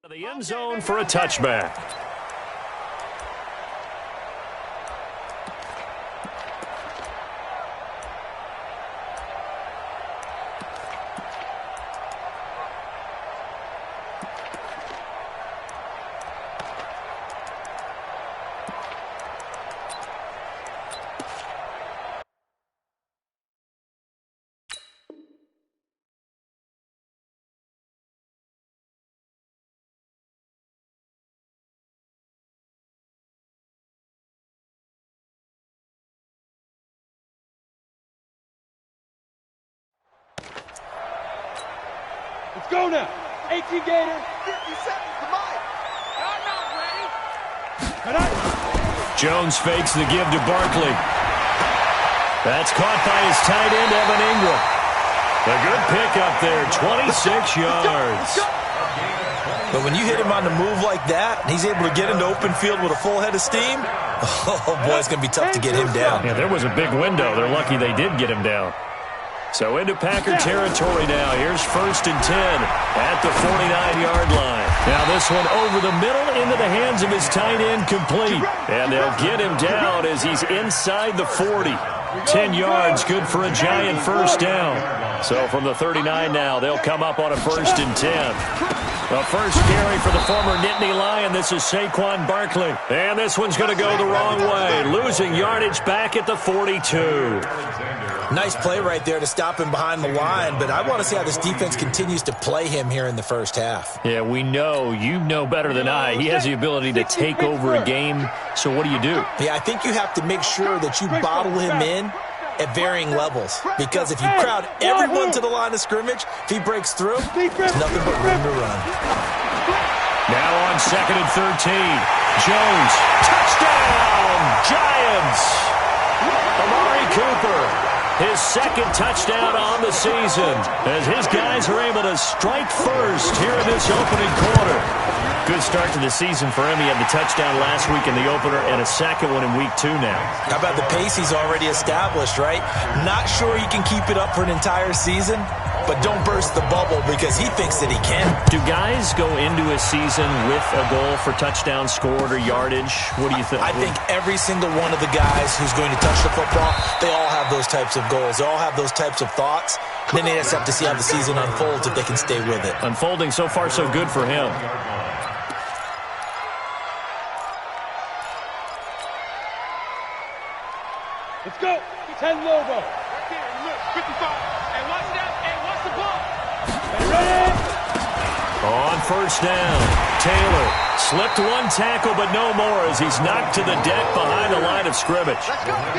The end zone for a touchback. Let's go now. 18 Gator. 50 seconds to mine. Y'all not ready. Jones fakes the give to Barkley. That's caught by his tight end, Evan Ingram. A good pickup there, 26 yards. But when you hit him on the move like that, and he's able to get into open field with a full head of steam, oh, boy, it's going to be tough to get him down. Yeah, there was a big window. They're lucky they did get him down. So into Packer territory now. Here's 1st and 10 at the 49-yard line. Now this one over the middle into the hands of his tight end, complete. And they'll get him down as he's inside the 40. 10 yards, good for a giant first down. So from the 39 now, they'll come up on a 1st and 10. The first carry for the former Nittany Lion. This is Saquon Barkley. And this one's going to go the wrong way. Losing yardage back at the 42. Nice play right there to stop him behind the line, but I want to see how this defense continues to play him here in the first half. Yeah, we know. You know better than I. He has the ability to take over a game, so what do you do? Yeah, I think you have to make sure that you bottle him in at varying levels, because if you crowd everyone to the line of scrimmage, if he breaks through, there's nothing but room to run. Now on 2nd and 13, Jones, touchdown, Giants! Amari Cooper. His second touchdown on the season as his guys are able to strike first here in this opening quarter. Good start to the season for him. He had the touchdown last week in the opener and a second one in week 2 now. How about the pace he's already established, right? Not sure he can keep it up for an entire season, but don't burst the bubble because he thinks that he can. Do guys go into a season with a goal for touchdown scored or yardage? What do you think? I think every single one of the guys who's going to touch the football, they all have those types of goals. They all have those types of thoughts. Then they just have to see how the season unfolds if they can stay with it. Unfolding so far so good for him. Let's go. 10 Lobo. Right there. Look, 55. And watch that. And watch the ball. Ready? On 1st down, Taylor slipped one tackle, but no more as he's knocked to the deck behind the line of scrimmage.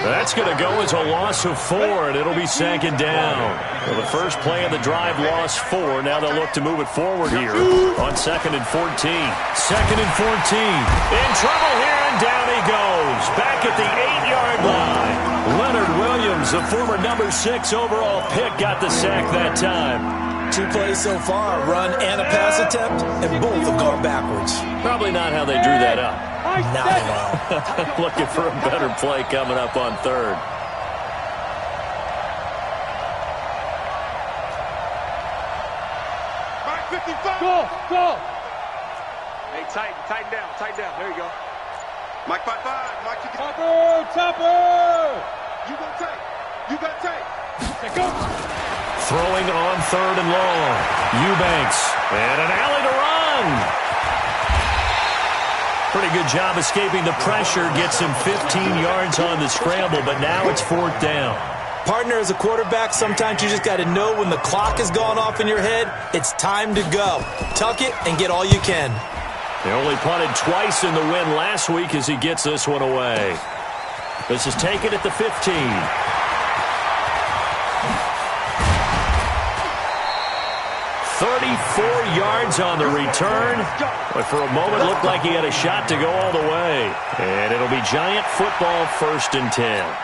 That's going to go as a loss of 4, and it'll be 2nd down. Well, the first play of the drive lost 4. Now they'll look to move it forward here on 2nd and 14. 2nd and 14. In trouble here, and down he goes. Back at the 8-yard line. Leonard Williams, the former number 6 overall pick, got the sack that time. 2 plays so far, run and a pass attempt, and both have gone backwards. Probably not how they drew that up. Not at all. Looking for a better play coming up on 3rd. Mark 55. Go. Hey, tighten down. There you go. Mike 55. Mike 55. Topper. You got tight. Let's go. Throwing on 3rd and long. Eubanks. And an alley to run. Pretty good job escaping the pressure. Gets him 15 yards on the scramble, but now it's 4th down. Partner, as a quarterback, sometimes you just got to know when the clock has gone off in your head, it's time to go. Tuck it and get all you can. They only punted twice in the win last week as he gets this one away. This is taken at the 15. 34 yards on the return, but for a moment looked like he had a shot to go all the way. And it'll be Giant football, 1st and 10.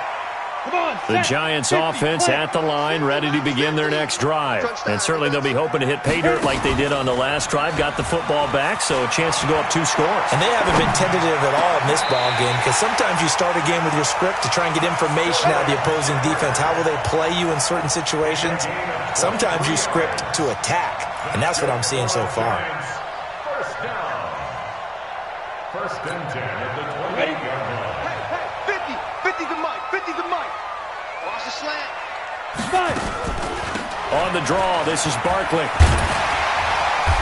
The Giants offense at the line, ready to begin their next drive. And certainly they'll be hoping to hit pay dirt like they did on the last drive. Got the football back, so a chance to go up 2 scores. And they haven't been tentative at all in this ball game, because sometimes you start a game with your script to try and get information out of the opposing defense. How will they play you in certain situations? Sometimes you script to attack, and that's what I'm seeing so far. First and 10 at the 28-yard line. Hey, 50 to Mike, 50 to Mike. Watch the slant. On the draw, this is Barkley.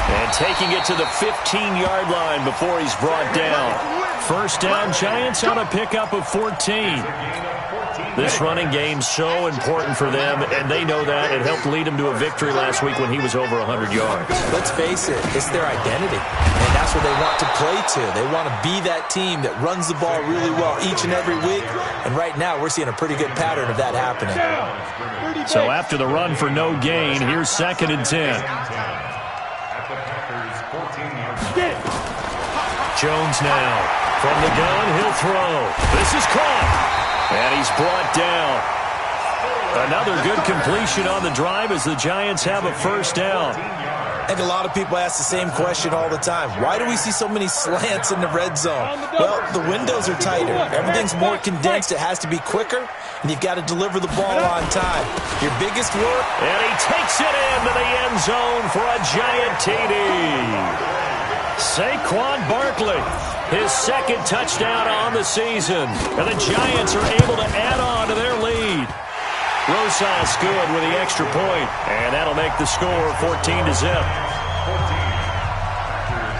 And taking it to the 15-yard line before he's brought down. First down, Giants on a pickup of 14. This running game's so important for them, and they know that. It helped lead them to a victory last week when he was over 100 yards. Let's face it, it's their identity, and that's what they want to play to. They want to be that team that runs the ball really well each and every week, and right now we're seeing a pretty good pattern of that happening. So after the run for no gain, here's 2nd and 10. Jones now. From the gun, he'll throw. This is caught. And he's brought down. Another good completion on the drive as the Giants have a first down. I think a lot of people ask the same question all the time. Why do we see so many slants in the red zone? Well, the windows are tighter. Everything's more condensed. It has to be quicker, and you've got to deliver the ball on time. Your biggest work. And he takes it into the end zone for a giant TD. Saquon Barkley, his 2nd touchdown on the season. And the Giants are able to add on to their lead. Rosas good with the extra point, and that'll make the score 14-0.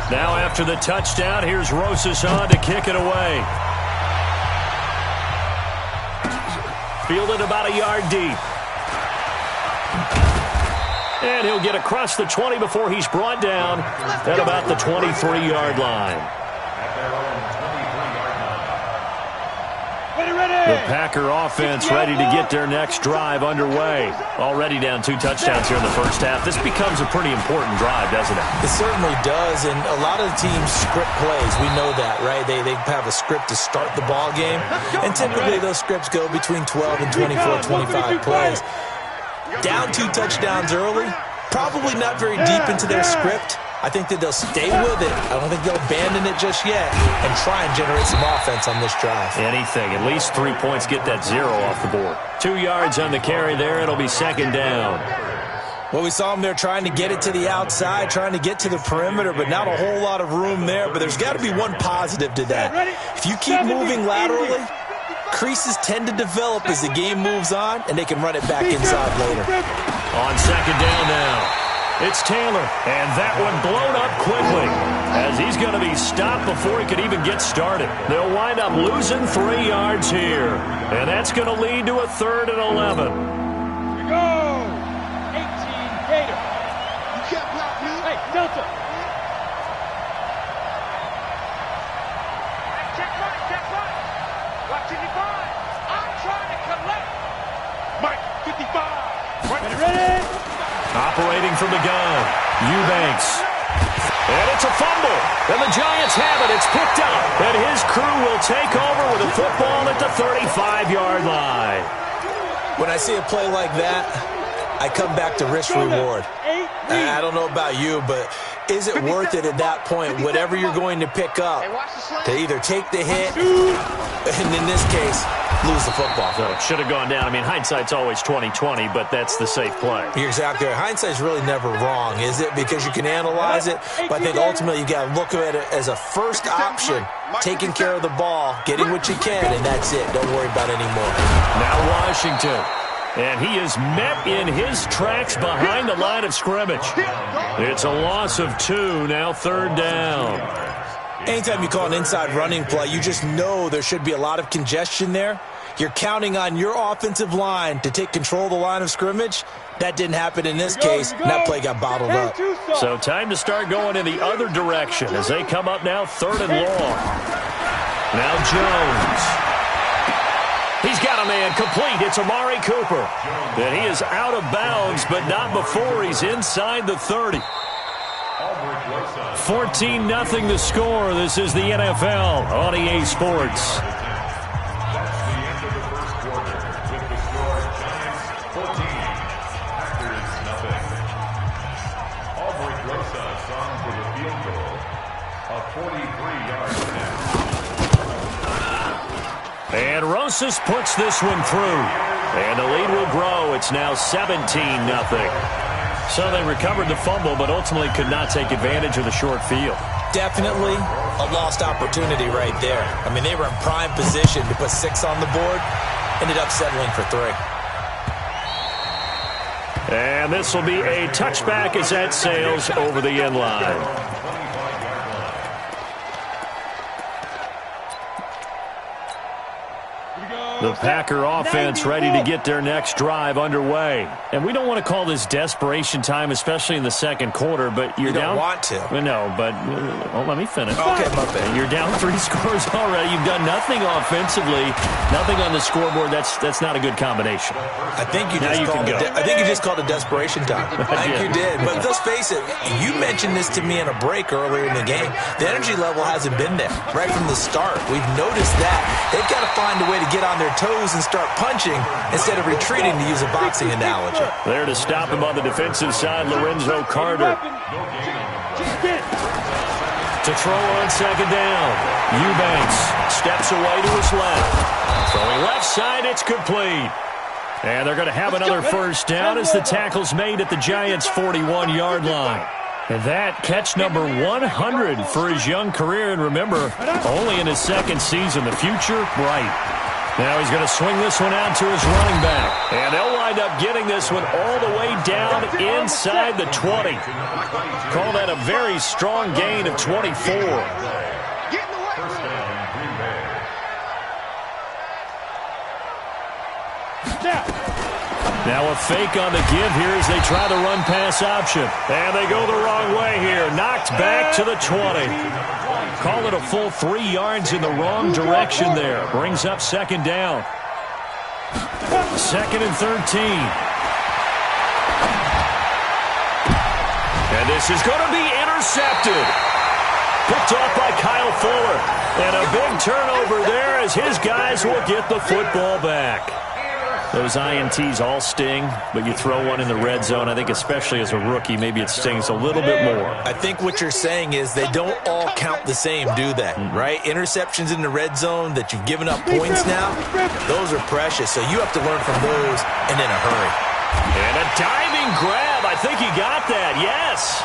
Now after the touchdown, here's Rosas on to kick it away. Fielded about a yard deep. And he'll get across the 20 before he's brought down at about the 23-yard line. The Packer offense ready to get their next drive underway. Already down 2 touchdowns here in the first half. This becomes a pretty important drive, doesn't it? It certainly does, and a lot of the teams script plays. We know that, right? They have a script to start the ball game, and typically those scripts go between 12 and 24, 25 plays. Down 2 touchdowns early, probably not very deep into their script. I think that they'll stay with it. I don't think they'll abandon it just yet and try and generate some offense on this drive. Anything. At least 3 points, get that 0 off the board. 2 yards on the carry there. It'll be 2nd down. Well, we saw them there trying to get it to the outside, trying to get to the perimeter, but not a whole lot of room there. But there's got to be one positive to that. If you keep moving laterally, creases tend to develop as the game moves on, and they can run it back inside later. On 2nd down now. It's Taylor, and that one blown up quickly as he's going to be stopped before he could even get started. They'll wind up losing 3 yards here, and that's going to lead to a 3rd and 11. Here we go. 18 Gator. You can't block me. Hey, Delta. Check right. Watching the ball. I'm trying to collect. Mike, 55. Ready? Operating from the gun, Eubanks. And it's a fumble. And the Giants have it. It's picked up. And his crew will take over with a football at the 35-yard line. When I see a play like that, I come back to risk-reward. I don't know about you, but is it worth it at that point, whatever you're going to pick up, to either take the hit, and in this case, lose the football? So it should have gone down. I mean, hindsight's always 20/20, but that's the safe play. You're exactly right. Hindsight's really never wrong, is it? Because you can analyze it, but I think ultimately you got to look at it as a first option, taking care of the ball, getting what you can, and that's it. Don't worry about it anymore. Now Washington. And he is met in his tracks behind the line of scrimmage. It's a loss of 2, now 3rd down. Anytime you call an inside running play, you just know there should be a lot of congestion there. You're counting on your offensive line to take control of the line of scrimmage. That didn't happen in this case, and that play got bottled up. So time to start going in the other direction as they come up now 3rd and long. Now Jones. He's got a man complete. It's Amari Cooper. And he is out of bounds, but not before he's inside the 30. 14-0 the score. This is the NFL on EA Sports. And Rosas puts this one through. And the lead will grow. It's now 17-0. So they recovered the fumble, but ultimately could not take advantage of the short field. Definitely. a lost opportunity right there. I mean, they were in prime position to put 6 on the board, ended up settling for 3. And this will be a touchback as that sails over the end line. The Packer offense ready to get their next drive underway. And we don't want to call this desperation time, especially in the second quarter, but you're down. You don't want to. No, but let me finish. Okay, my bad. You're down 3 scores already. You've done nothing offensively, nothing on the scoreboard. That's not a good combination. I think you just called it desperation time. I think you did. But let's face it, you mentioned this to me in a break earlier in the game. The energy level hasn't been there right from the start. We've noticed that. They've got to find a way to get on their toes and start punching instead of retreating, to use a boxing analogy. There to stop him on the defensive side, Lorenzo Carter. To throw on second down. Eubanks steps away to his left. Throwing left side, it's complete. And they're going to have another first down as the tackle's made at the Giants' 41-yard line. And that catch number 100 for his young career. And remember, only in his second season. The future, bright. Now he's going to swing this one out to his running back. And they'll wind up getting this one all the way down inside the 20. Call that a very strong gain of 24. Now a fake on the give here as they try the run-pass option. And they go the wrong way here. Knocked back to the 20. Call it a full 3 yards in the wrong direction there. Brings up second down. 2nd and 13. And this is going to be intercepted. Picked off by Kyle Fuller. And a big turnover there as his guys will get the football back. Those INTs all sting, but you throw one in the red zone, I think especially as a rookie, maybe it stings a little bit more. I think what you're saying is they don't all count the same, do they? Right? Interceptions in the red zone that you've given up points now, those are precious. So you have to learn from those and in a hurry. And a diving grab. I think he got that. Yes.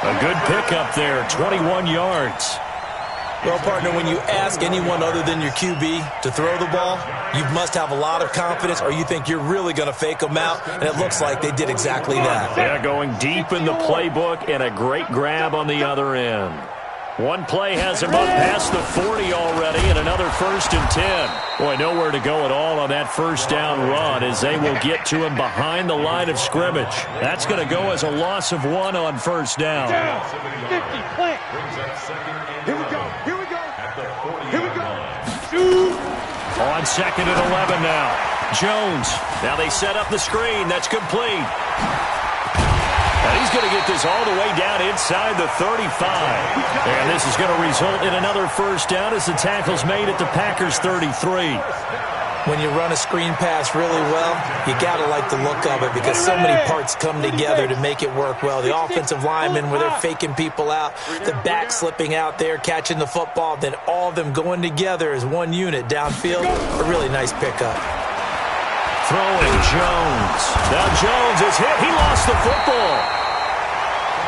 A good pickup there, 21 yards. Well, partner, when you ask anyone other than your QB to throw the ball, you must have a lot of confidence, or you think you're really going to fake them out, and it looks like they did exactly that. Yeah, going deep in the playbook and a great grab on the other end. One play has him up past the 40 already, and another 1st and 10. Boy, nowhere to go at all on that first down run as they will get to him behind the line of scrimmage. That's going to go as a loss of 1 on first down. 50, plant. Here we go. Here we go. Here we go. Shoot. On 2nd and 11 now. Jones. Now they set up the screen. That's complete. And he's going to get this all the way down inside the 35. And this is going to result in another first down as the tackle's made at the Packers' 33. When you run a screen pass really well, you got to like the look of it because so many parts come together to make it work well. The offensive linemen where they're faking people out, the back slipping out there, catching the football, then all of them going together as one unit downfield. A really nice pickup. Throwing Jones. Now Jones is hit. He lost the football.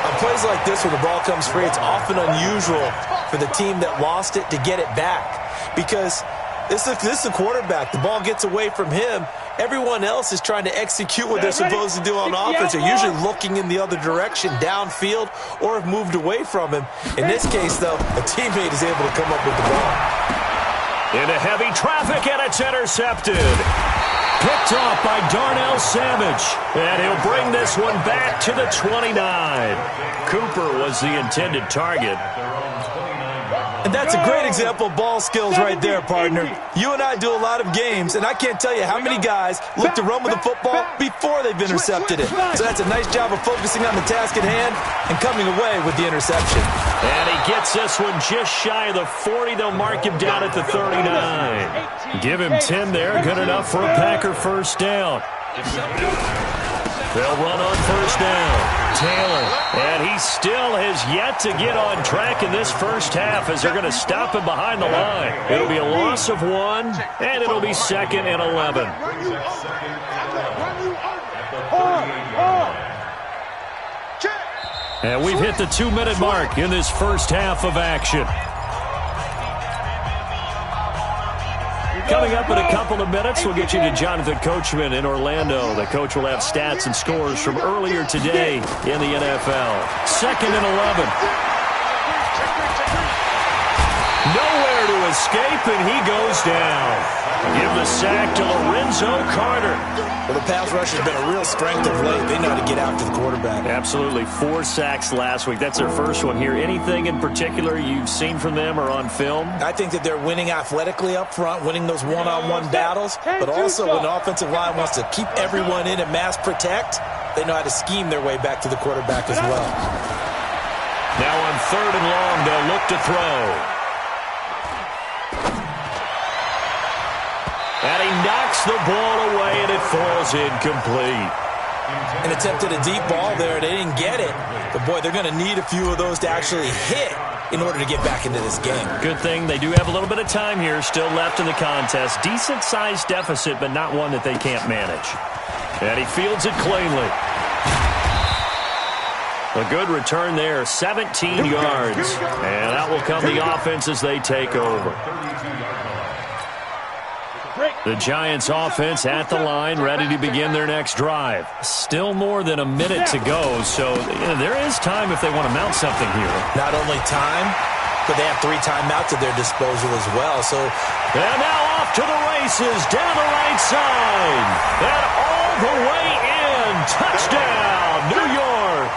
On plays like this where the ball comes free, it's often unusual for the team that lost it to get it back because this is the quarterback. The ball gets away from him. Everyone else is trying to execute what they're supposed to do on offense. They're usually looking in the other direction, downfield, or have moved away from him. In this case, though, a teammate is able to come up with the ball. Into heavy traffic, and it's intercepted. Picked off by Darnell Savage. And he'll bring this one back to the 29. Cooper was the intended target. And that's a great example of ball skills right there, partner. You and I do a lot of games, and I can't tell you how many guys look to run with the football before they've intercepted it. So that's a nice job of focusing on the task at hand and coming away with the interception. And he gets this one just shy of the 40. They'll mark him down at the 39. Give him 10 there. Good enough for a Packer first down. They'll run on first down. Taylor, and he still has yet to get on track in this first half as they're going to stop him behind the line. It'll be a loss of 1, and it'll be 2nd and 11. And we've hit the 2-minute mark in this first half of action. Coming up in a couple of minutes, we'll get you to Jonathan Coachman in Orlando. The coach will have stats and scores from earlier today in the NFL. 2nd and 11. Nowhere to escape, and he goes down. Give the sack to Lorenzo Carter. Well, the pass rush has been a real strength of late. They know how to get after the quarterback. Absolutely. 4 sacks last week. That's their first one here. Anything in particular you've seen from them or on film? I think that they're winning athletically up front, winning those one-on-one battles, but also when the offensive line wants to keep everyone in and mass protect, they know how to scheme their way back to the quarterback as well. Now on 3rd and long, they'll look to throw. And he knocks the ball away, and it falls incomplete. And attempted a deep ball there. They didn't get it. But, boy, they're going to need a few of those to actually hit in order to get back into this game. Good thing they do have a little bit of time here still left in the contest. Decent-sized deficit, but not one that they can't manage. And he fields it cleanly. A good return there, 17 yards. And out will come the offense as they take over. The Giants offense at the line, ready to begin their next drive. Still more than a minute to go, so there is time if they want to mount something here. Not only time, but they have 3 timeouts at their disposal as well. So, and now off to the races, down the right side. And all the way in. Touchdown, New York.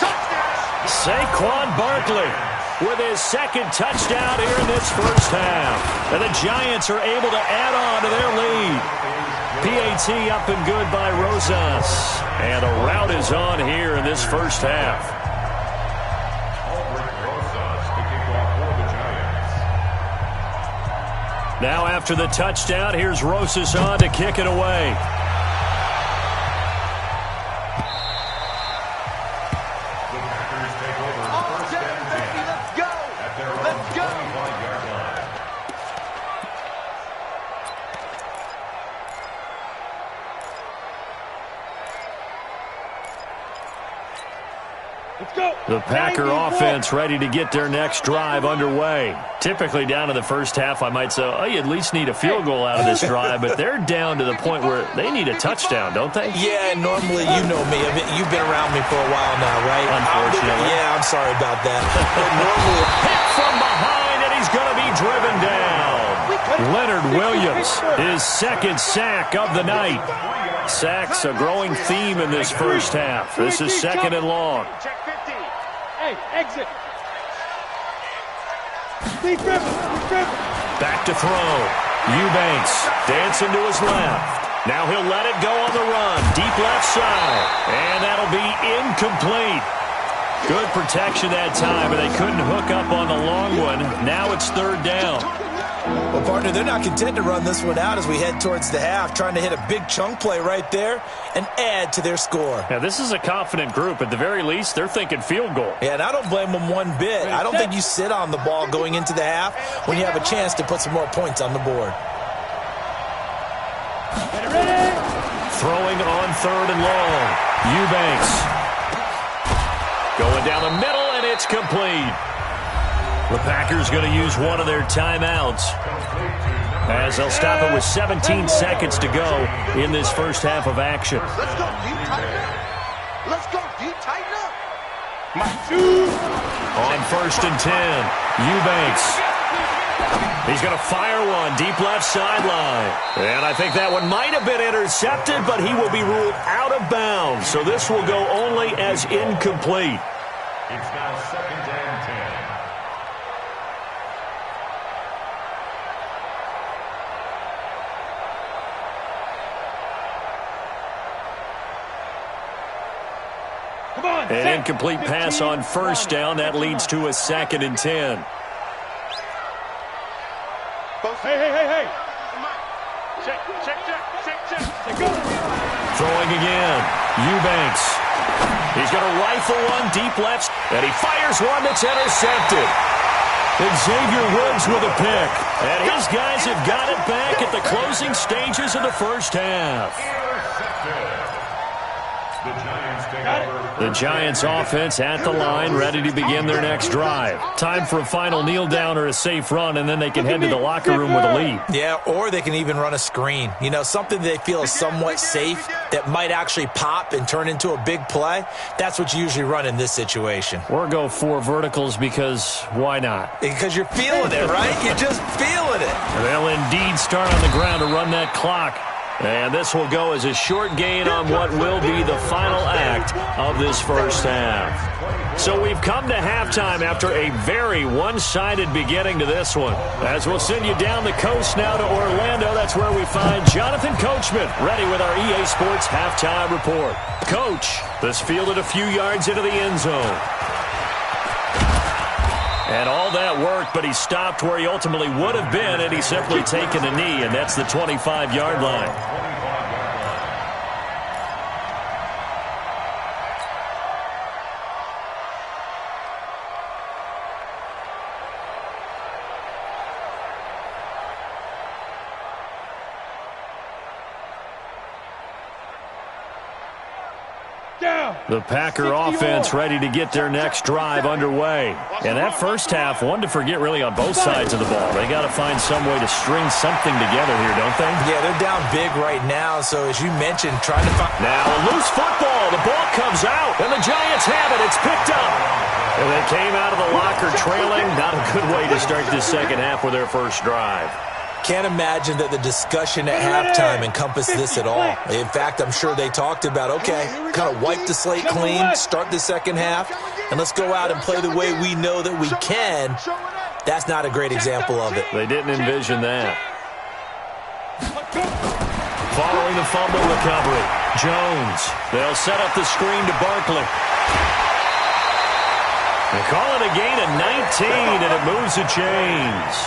Saquon Barkley with his 2nd touchdown here in this first half. And the Giants are able to add on to their lead. PAT up and good by Rosas. And a rout is on here in this first half. Now after the touchdown, here's Rosas on to kick it away. The Packer offense ready to get their next drive underway. Typically down to the first half, I might say, oh, you at least need a field goal out of this drive, but they're down to the point where they need a touchdown, don't they? Yeah, normally, you know me. You've been around me for a while now, right? Unfortunately. Yeah, I'm sorry about that. But normally, hit from behind, and he's going to be driven down. Leonard Williams, his 2nd sack of the night. Sacks a growing theme in this first half. This is 2nd and long. Hey, exit. Back to throw. Eubanks dancing to his left. Now he'll let it go on the run. Deep left side. And that'll be incomplete. Good protection that time, and they couldn't hook up on the long one. Now it's 3rd down. Well, partner, they're not content to run this one out as we head towards the half, trying to hit a big chunk play right there and add to their score. Now, this is a confident group. At the very least, they're thinking field goal. Yeah, and I don't blame them one bit. I don't think you sit on the ball going into the half when you have a chance to put some more points on the board. Throwing on 3rd and long. Eubanks. Going down the middle, and it's complete. The Packers going to use one of their timeouts as they'll stop it with 17 seconds to go in this first half of action. Let's go deep, tighten up. Let's go deep, tighten up. On 1st and 10, Eubanks. He's going to fire one deep left sideline. And I think that one might have been intercepted, but he will be ruled out of bounds. So this will go only as incomplete. It's now 2nd and 10. An incomplete pass on 1st down. That leads to a 2nd and 10. Hey. Check. Throwing again. Eubanks. He's going to rifle one deep left, and he fires one that's intercepted. Xavier Woods with a pick. And his guys have got it back at the closing stages of the first half. The Giants offense at the line, ready to begin their next drive. Time for a final kneel down or a safe run, and then they can head to the locker room with a lead. Yeah, or they can even run a screen. You know, something they feel is somewhat safe that might actually pop and turn into a big play. That's what you usually run in this situation. Or go 4 verticals because why not? Because you're feeling it, right? You're just feeling it. They'll indeed start on the ground to run that clock. And this will go as a short gain on what will be the final act of this first half. So we've come to halftime after a very one-sided beginning to this one. As we'll send you down the coast now to Orlando, that's where we find Jonathan Coachman, ready with our EA Sports halftime report. Coach, this fielded a few yards into the end zone. And all that worked, but he stopped where he ultimately would have been, and he's simply taken a knee, and that's the 25-yard line. The Packer offense ready to get their next drive underway. And that first half, one to forget really on both sides of the ball. They got to find some way to string something together here, don't they? Yeah, they're down big right now, so as you mentioned, trying to find... Now a loose football. The ball comes out, and the Giants have it. It's picked up. And they came out of the locker trailing. Not a good way to start this second half with their first drive. Can't imagine that the discussion at halftime encompassed this at all. In fact, I'm sure they talked about, okay, kind of wipe the slate clean, start the second half, and let's go out and play the way we know that we can. That's not a great example of it. They didn't envision that. Following the fumble recovery, Jones. They'll set up the screen to Barkley. They call it a gain of 19, and it moves the chains.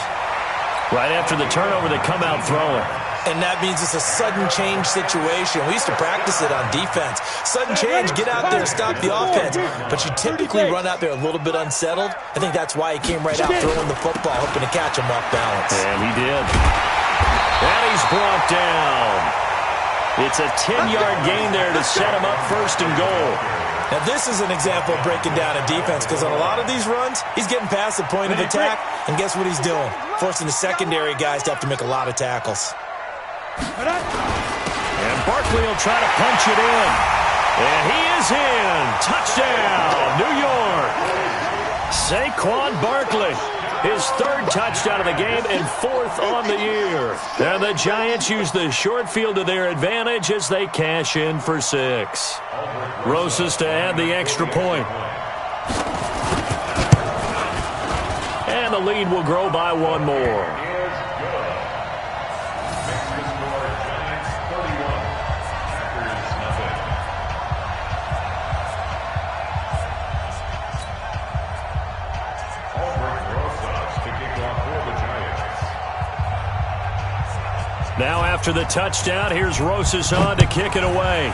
Right after the turnover, they come out throwing. And that means it's a sudden change situation. We used to practice it on defense. Sudden change, get out there, stop the offense. But you typically run out there a little bit unsettled. I think that's why he came right out throwing the football, hoping to catch him off balance. And he did. And he's brought down. It's a 10-yard gain there to set him up first and goal. Now, this is an example of breaking down a defense, because on a lot of these runs, he's getting past the point of attack, and guess what he's doing? Forcing the secondary guys to have to make a lot of tackles. And Barkley will try to punch it in. And he is in. Touchdown, New York. Saquon Barkley. His 3rd touchdown of the game and 4th on the year. And the Giants use the short field to their advantage as they cash in for 6. Rosas to add the extra point. And the lead will grow by 1 more. Now after the touchdown, here's Rosas on to kick it away.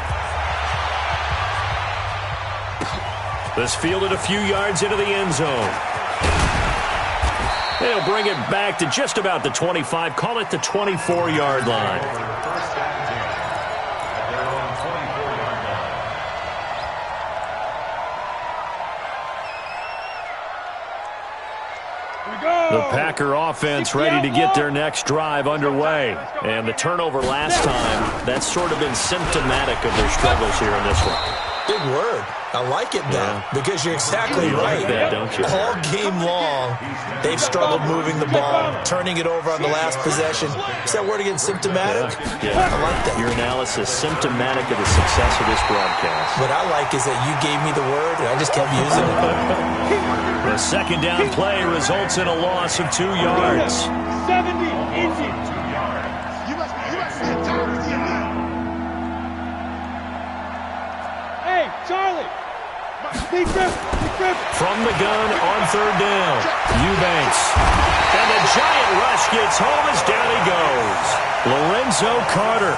This fielded a few yards into the end zone. They'll bring it back to just about the 25. Call it the 24-yard line. The Packer offense ready to get their next drive underway. And the turnover last time, that's sort of been symptomatic of their struggles here in this one. Big word. I like it, though, because you're exactly right. Like that, don't you? All game long, they've struggled moving the ball, turning it over on the last possession. Is that word again, symptomatic? Yeah. I like that. Your analysis, symptomatic of the success of this broadcast. What I like is that you gave me the word, and I just kept using it. The second down play results in a loss of 2 yards. 70, 18. You must be tired of seeing that. Hey, Charlie. From the gun on 3rd down, Eubanks. And the giant rush gets home as down he goes. Lorenzo Carter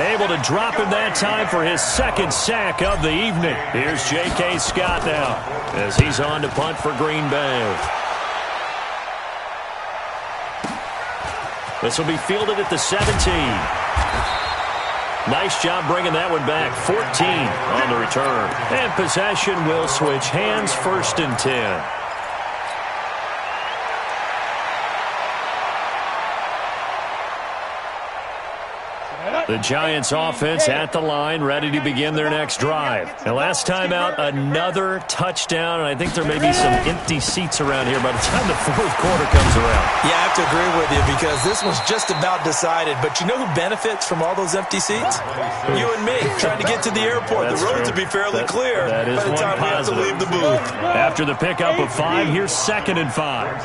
able to drop him that time for his 2nd sack of the evening. Here's J.K. Scott now as he's on to punt for Green Bay. This will be fielded at the 17. Nice job bringing that one back. 14 on the return. And possession will switch hands. 1st and 10. The Giants offense at the line, ready to begin their next drive. And last time out, another touchdown, and I think there may be some empty seats around here by the time the 4th quarter comes around. Yeah, I have to agree with you because this was just about decided. But you know who benefits from all those empty seats? You and me, trying to get to the airport. That's the roads true. will be fairly clear that is by the time we have to leave the booth. After the pickup of 5, here's 2nd and 5.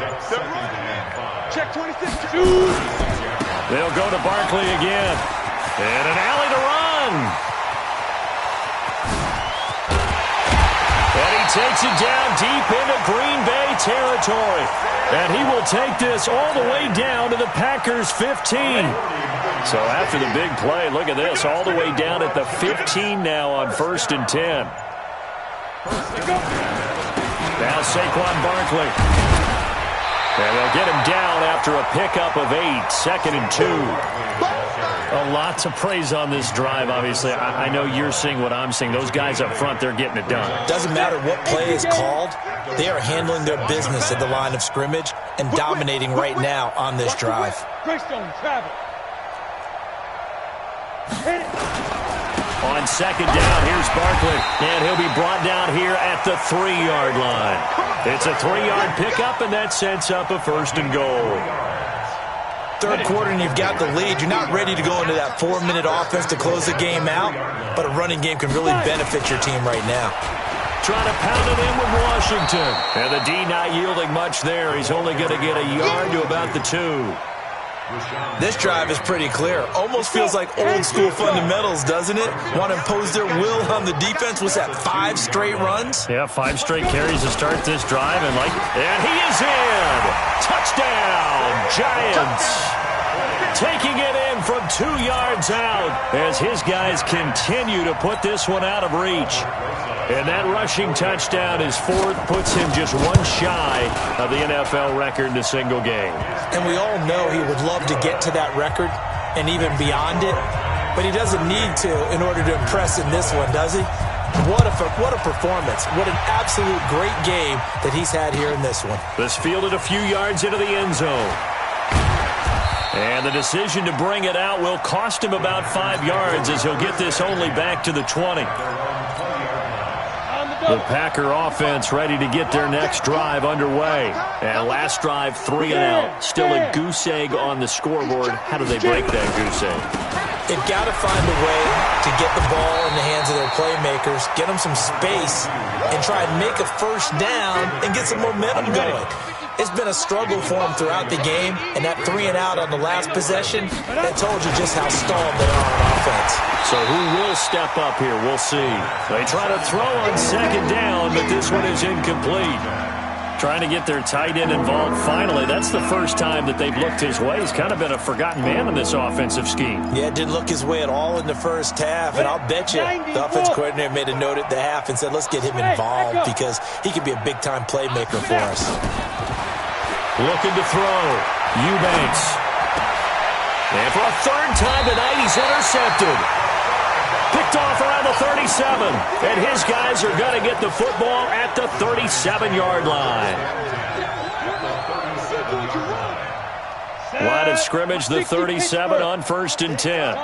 Check 26. They'll go to Barkley again. And an alley to run. And he takes it down deep into Green Bay territory. And he will take this all the way down to the Packers' 15. So after the big play, look at this, all the way down at the 15 now on 1st and 10. Now Saquon Barkley. And they'll get him down after a pickup of 8, 2nd and 2. A lot to praise on this drive, obviously. I know you're seeing what I'm seeing. Those guys up front, they're getting it done. Doesn't matter what play is called. They are handling their business at the line of scrimmage and dominating right now on this drive. Greystone, travel. On 2nd down, here's Barkley. And he'll be brought down here at the 3-yard line. It's a 3-yard pickup, and that sets up a 1st and goal. 3rd quarter and you've got the lead. You're not ready to go into that 4-minute offense to close the game out, but a running game can really benefit your team right now. Trying to pound it in with Washington. And the D not yielding much there. He's only going to get a yard to about the 2. This drive is pretty clear. Almost feels like old school fundamentals, doesn't it? Want to impose their will on the defense. Was that 5 straight runs? Yeah, 5 straight carries to start this drive. And he is in. Touchdown, Giants. Taking it in from 2 yards out as his guys continue to put this one out of reach. And that rushing touchdown is 4th, puts him just 1 shy of the NFL record in a single game. And we all know he would love to get to that record and even beyond it, but he doesn't need to in order to impress in this one, does he? What a performance. What an absolute great game that he's had here in this one. This fielded a few yards into the end zone. And the decision to bring it out will cost him about 5 yards as he'll get this only back to the 20. The Packer offense ready to get their next drive underway. And last drive, 3 and out. Still a goose egg on the scoreboard. How do they break that goose egg? They've got to find a way to get the ball in the hands of their playmakers, get them some space, and try and make a 1st down and get some momentum going. It's been a struggle for them throughout the game, and that 3 and out on the last possession, that told you just how stalled they are on offense. So who will step up here? We'll see. They try to throw on 2nd down, but this one is incomplete. Trying to get their tight end involved finally. That's the first time that they've looked his way. He's kind of been a forgotten man in this offensive scheme. Yeah, didn't look his way at all in the first half, and I'll bet you the offense coordinator made a note at the half and said, let's get him involved because he could be a big-time playmaker for us. Looking to throw. Eubanks. And for a 3rd time tonight, he's intercepted. Picked off around the 37. And his guys are going to get the football at the 37-yard line. Line of scrimmage, the 37 on 1st and 10.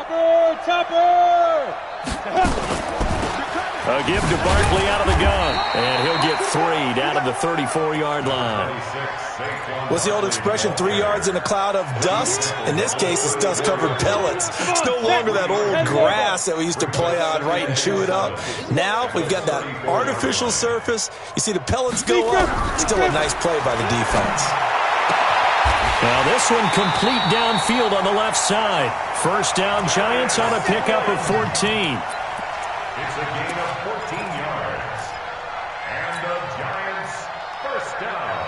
A give to Barkley out of the gun. And he'll get 3 down to the 34-yard line. What's the old expression, 3 yards in a cloud of dust? In this case, it's dust-covered pellets. It's no longer that old grass that we used to play on, right, and chew it up. Now we've got that artificial surface. You see the pellets go up. Still a nice play by the defense. Now this one complete downfield on the left side. 1st down, Giants on a pickup of 14. It's a gain of 14 yards. And the Giants 1st down.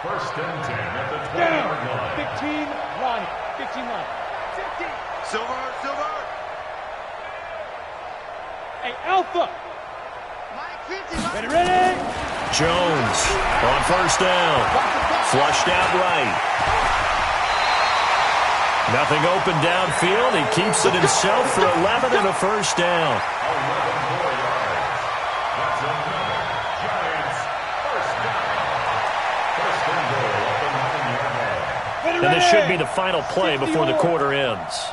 1st and 10 at the 20-yard line. 15 line. 15 line. 15. Silver. Hey, Alpha. Ready. Jones on 1st down. Flushed out right. Nothing open downfield. He keeps it himself for 11 and a first down. 11 more yards. That's another Giants first down. First and goal at the 9-yard line. And this should be the final play before the quarter ends.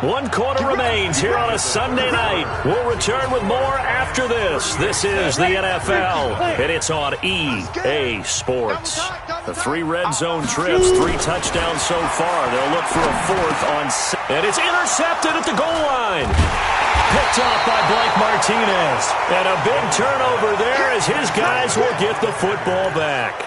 One quarter remains here on a Sunday night. We'll return with more after this. This is the NFL, and it's on EA Sports. The 3 red zone trips, 3 touchdowns so far. They'll look for a 4th on 6. And it's intercepted at the goal line. Picked off by Blake Martinez. And a big turnover there as his guys will get the football back.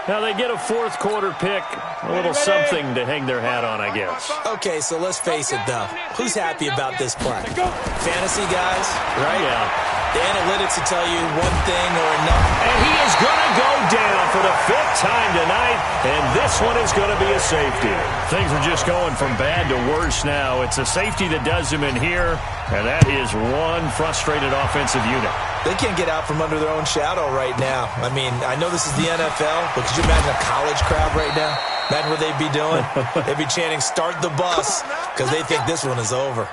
Now they get a 4th quarter pick, a little something to hang their hat on, I guess. Okay, so let's face it, though. Who's happy about this play? Fantasy guys, right? Yeah. The analytics will tell you one thing or another. And he is going to go down for the 5th time tonight, and this one is going to be a safety. Things are just going from bad to worse now. It's a safety that does him in here, and that is one frustrated offensive unit. They can't get out from under their own shadow right now. I mean, I know this is the NFL, but could you imagine a college crowd right now? Imagine what they'd be doing. They'd be chanting, "Start the bus," because they think this one is over.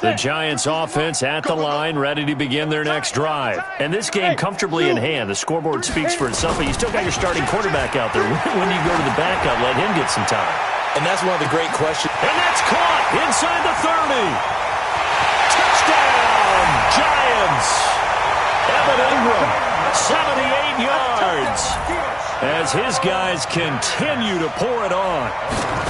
The Giants offense at the line, ready to begin their next drive. And this game comfortably in hand. The scoreboard speaks for itself, but you still got your starting quarterback out there. When do you go to the backup, let him get some time? And that's one of the great questions. And that's caught inside the 30. Touchdown, Giants. Evan Ingram, 78 yards. As his guys continue to pour it on.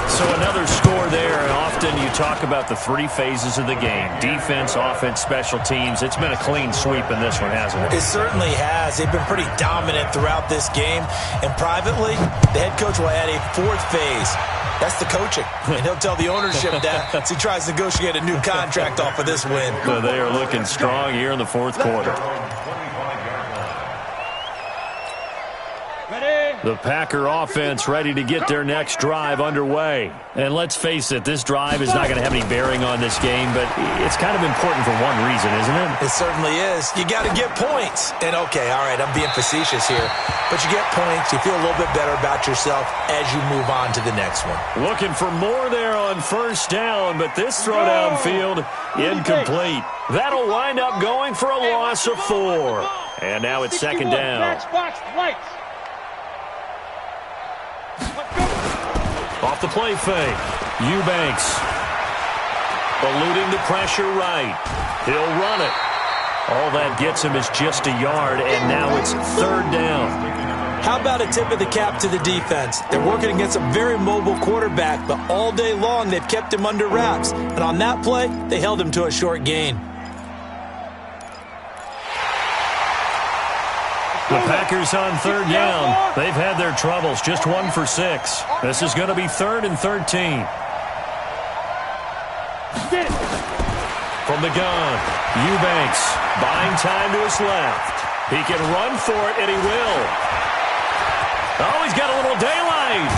So another score there, and often you talk about the 3 phases of the game. Defense, offense, special teams. It's been a clean sweep in this one, hasn't it? It certainly has. They've been pretty dominant throughout this game. And privately, the head coach will add a 4th phase. That's the coaching. And he'll tell the ownership that as he tries to negotiate a new contract off of this win. So they are looking strong here in the 4th quarter. The Packer offense ready to get their next drive underway. And let's face it, this drive is not going to have any bearing on this game, but it's kind of important for one reason, isn't it? It certainly is. You got to get points. And, okay, all right, I'm being facetious here. But you get points, you feel a little bit better about yourself as you move on to the next one. Looking for more there on first down, but this throw downfield incomplete. That'll wind up going for a loss of 4. And now it's 2nd down. Off the play fake, Eubanks eluding the pressure right. He'll run it. All that gets him is just a yard, and now it's 3rd down. How about a tip of the cap to the defense? They're working against a very mobile quarterback, but all day long they've kept him under wraps. And on that play, they held him to a short gain. The Packers on 3rd down. They've had their troubles, just 1 for 6. This is going to be 3rd and 13. From the gun, Eubanks buying time to his left. He can run for it, and he will. Oh, he's got a little daylight.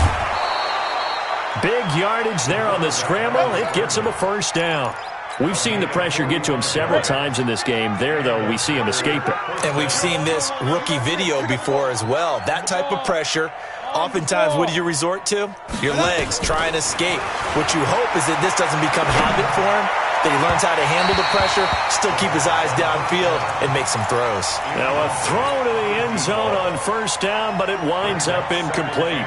Big yardage there on the scramble. It gets him a first down. We've seen the pressure get to him several times in this game. There, though, we see him escape it. And we've seen this rookie video before as well. That type of pressure, oftentimes, what do you resort to? Your legs, try and escape. What you hope is that this doesn't become habit for him, that he learns how to handle the pressure, still keep his eyes downfield, and make some throws. Now a throw to the end zone on first down, but it winds up incomplete.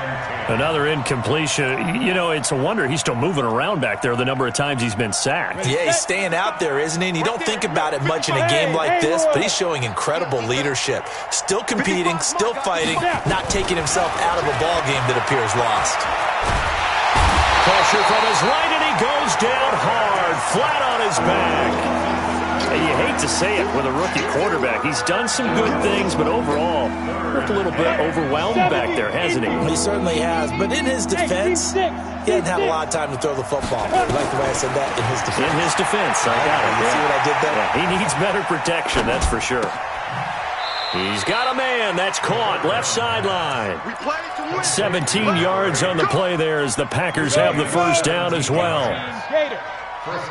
Another incompletion. You know, it's a wonder he's still moving around back there the number of times he's been sacked. Yeah, he's staying out there, isn't he? And you don't think about it much in a game like this, but he's showing incredible leadership. Still competing, still fighting, not taking himself out of a ball game that appears lost. Pressure from his right, and he goes down hard, flat on his back. You hate to say it with a rookie quarterback. He's done some good things, but overall, looked a little bit overwhelmed back there, hasn't he? He certainly has. But in his defense, he hasn't had a lot of time to throw the football. I like the way I said that, in his defense. In his defense, I got it. You see what I did there? Yeah, he needs better protection, that's for sure. He's got a man. That's caught. Left sideline. 17 yards on the play there as the Packers have the first down as well.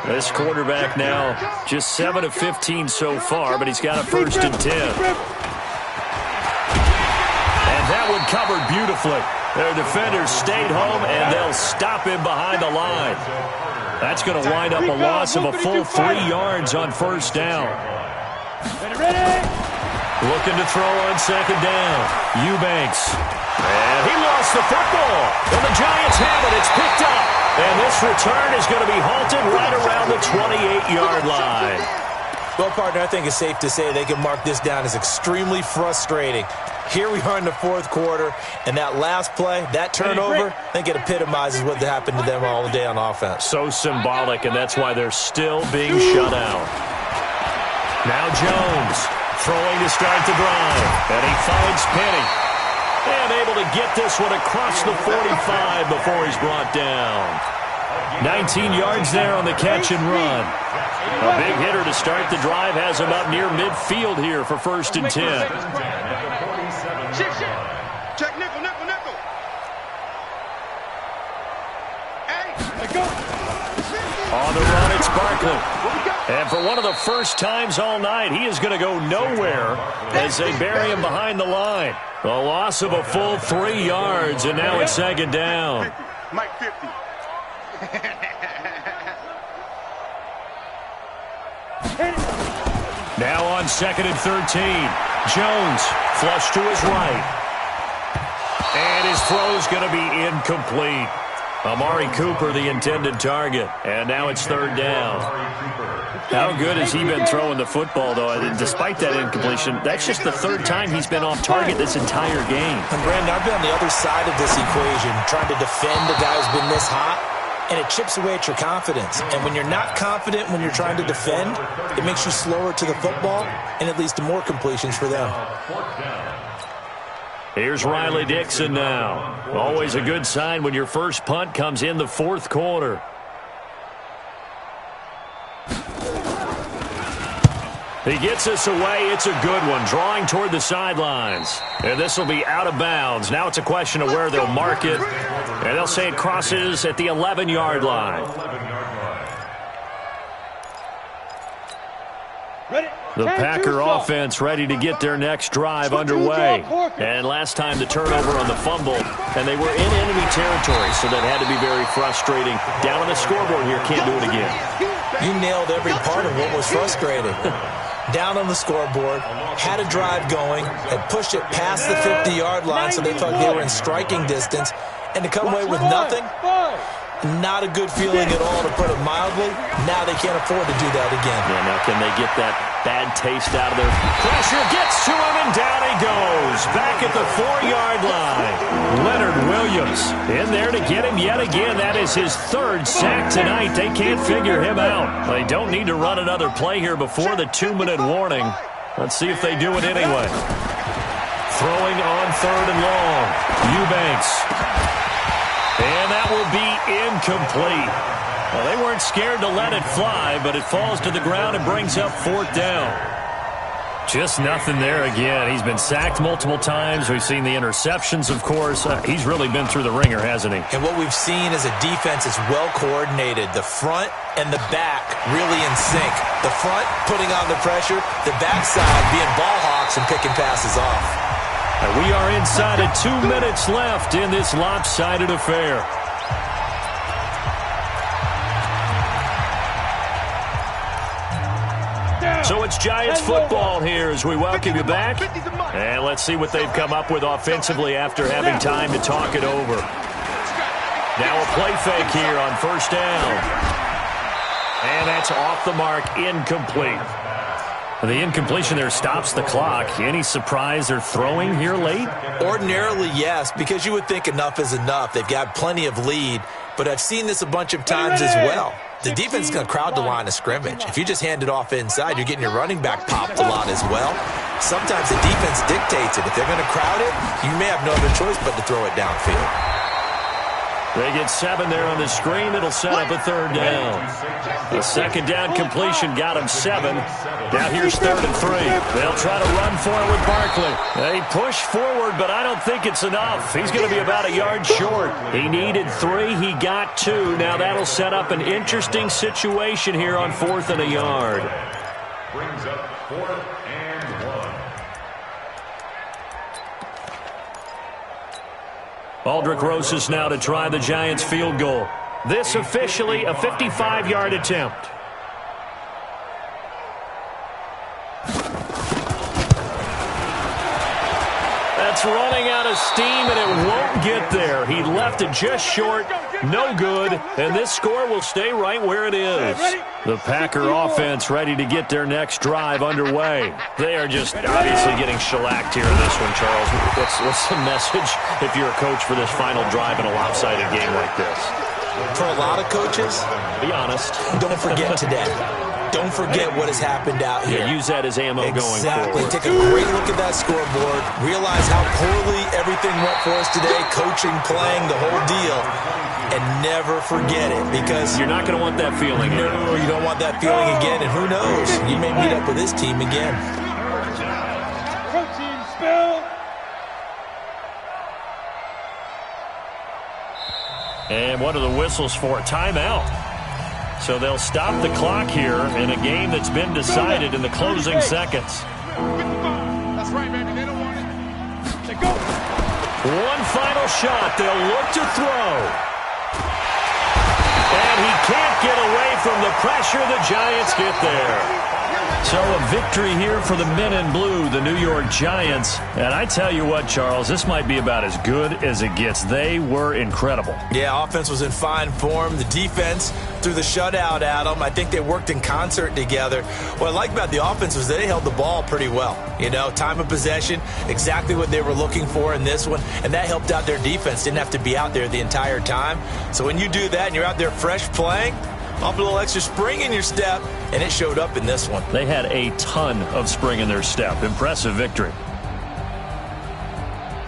This quarterback now just 7 of 15 so far, but he's got a 1st and 10. And that one covered beautifully. Their defenders stayed home, and they'll stop him behind the line. That's going to wind up a loss of a full 3 yards on 1st down. Looking to throw on 2nd down. Eubanks. And he lost the football. And the Giants have it. It's picked up. And this return is going to be halted right around the 28-yard line. Well, partner, I think it's safe to say they can mark this down as extremely frustrating. Here we are in the 4th quarter, and that last play, that turnover, I think it epitomizes what happened to them all day on offense. So symbolic, and that's why they're still being shut out. Now Jones throwing to start the drive, and he finds Penny. And able to get this one across the 45 before he's brought down. 19 yards there on the catch and run. A big hitter to start the drive has him up near midfield here for 1st and 10. Check nickel. On the run, it's Barkley. And for one of the first times all night, he is going to go nowhere as they bury him behind the line. A loss of a full 3 yards, and now it's 2nd down. Mike 50. Now on 2nd and 13. Jones flush to his right. And his throw is going to be incomplete. Amari Cooper, the intended target. And now it's 3rd down. How good has he been throwing the football, though? Despite that incompletion, that's just the 3rd time he's been off target this entire game. And Brandon, I've been on the other side of this equation, trying to defend a guy who's been this hot, and it chips away at your confidence. And when you're not confident when you're trying to defend, it makes you slower to the football, and it leads to more completions for them. Here's Riley Dixon now. Always a good sign when your first punt comes in the 4th quarter. He gets us away. It's a good one, drawing toward the sidelines. And this will be out of bounds. Now it's a question of where they'll mark it. And they'll say it crosses at the 11-yard line. The Packer offense ready to get their next drive underway. And last time the turnover on the fumble, and they were in enemy territory, so that had to be very frustrating. Down on the scoreboard here, can't do it again. You nailed every part of what was frustrating. Down on the scoreboard, had a drive going, had pushed it past the 50-yard line, so they thought they were in striking distance, and to come away with nothing, not a good feeling at all, to put it mildly. Now they can't afford to do that again. Yeah, now can they get that bad taste out of their pressure? Gets to him, and down he goes. Back at the 4-yard line. Leonard Williams in there to get him yet again. That is his 3rd sack tonight. They can't figure him out. They don't need to run another play here before the 2-minute warning. Let's see if they do it anyway. Throwing on 3rd and long. Eubanks. And that will be incomplete. Well, they weren't scared to let it fly, but it falls to the ground and brings up 4th down. Just nothing there again. He's been sacked multiple times. We've seen the interceptions, of course. He's really been through the ringer, hasn't he? And what we've seen is a defense that's well coordinated. The front and the back really in sync. The front putting on the pressure, the backside being ball hawks and picking passes off. And we are inside of 2 minutes left in this lopsided affair. So it's Giants football here as we welcome you back. And let's see what they've come up with offensively after having time to talk it over. Now a play fake here on 1st down. And that's off the mark, incomplete. The incompletion there stops the clock. Any surprise they're throwing here late? Ordinarily, yes, because you would think enough is enough. They've got plenty of lead, but I've seen this a bunch of times as well. The defense is going to crowd the line of scrimmage. If you just hand it off inside, you're getting your running back popped a lot as well. Sometimes the defense dictates it. If they're going to crowd it, you may have no other choice but to throw it downfield. They get 7 there on the screen. It'll set up a 3rd down. The 2nd down completion got him 7. Now here's 3rd and 3. They'll try to run for it with Barkley. They push forward, but I don't think it's enough. He's going to be about a yard short. He needed 3. He got 2. Now that'll set up an interesting situation here on 4th and a yard. Brings up 4th and 1. Aldrick Rosas now to try the Giants field goal. This officially a 55-yard attempt. That's running out of steam, and it won't get there. He left it just short, no good, and this score will stay right where it is. The Packer offense ready to get their next drive underway. They are just obviously getting shellacked here in this one, Charles. What's the message if you're a coach for this final drive in a lopsided game like this? For a lot of coaches, be honest, don't forget today. Don't forget what has happened out here. Yeah, use that as ammo going forward. Exactly. Take a great look at that scoreboard. Realize how poorly everything went for us today. Coaching, playing, the whole deal. And never forget it, because you're not going to want that feeling. No, you don't want that feeling again. And who knows? You may meet up with this team again. Protein spill. And what are the whistles for? Timeout. So they'll stop the clock here in a game that's been decided in the closing seconds. That's right, baby. They don't want it. They go. One final shot. They'll look to throw. And he can't get away from the pressure. The Giants get there. So a victory here for the men in blue, the New York Giants. And I tell you what, Charles, this might be about as good as it gets. They were incredible. Yeah, offense was in fine form. The defense threw the shutout at them. I think they worked in concert together. What I like about the offense was they held the ball pretty well. You know, time of possession, exactly what they were looking for in this one. And that helped out their defense. Didn't have to be out there the entire time. So when you do that and you're out there fresh playing, off a little extra spring in your step, and it showed up in this one. They had a ton of spring in their step. Impressive victory.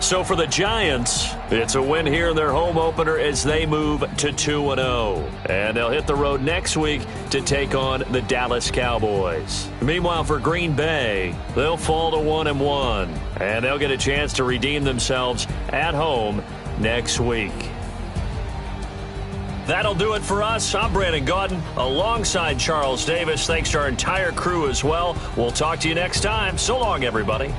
So for the Giants, it's a win here in their home opener as they move to 2-0. And they'll hit the road next week to take on the Dallas Cowboys. Meanwhile, for Green Bay, they'll fall to 1-1. And they'll get a chance to redeem themselves at home next week. That'll do it for us. I'm Brandon Gaudin alongside Charles Davis. Thanks to our entire crew as well. We'll talk to you next time. So long, everybody.